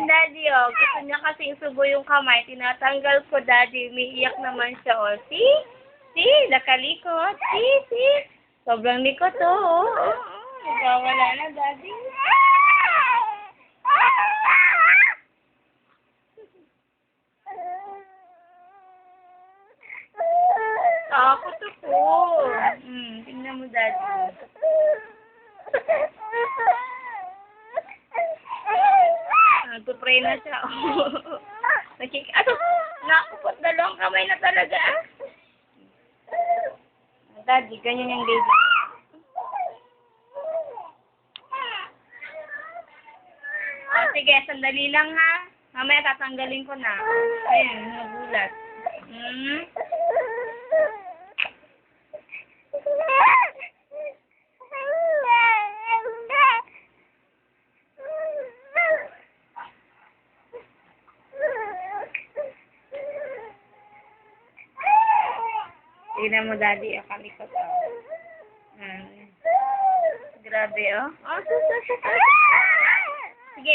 yan, Daddy, oh. Gusto niya kasing subo yung kamay. Tinatanggal ko, Daddy. Umiiyak naman siya, oh. See? See? Nakalikot. See? See? Sobrang likot, oh. Nagwawala na, Daddy. Takot ako. Tingnan mo, Daddy. Nagpupray na siya. Nakupot dalawang kamay na talaga. Daddy, ganyan yung baby. Sige, sandali lang ha. Mamaya tatanggalin ko na. Ayan, nagulat. Tignan mo, Daddy. Kalikot, oh. Grabe, oh. Sige,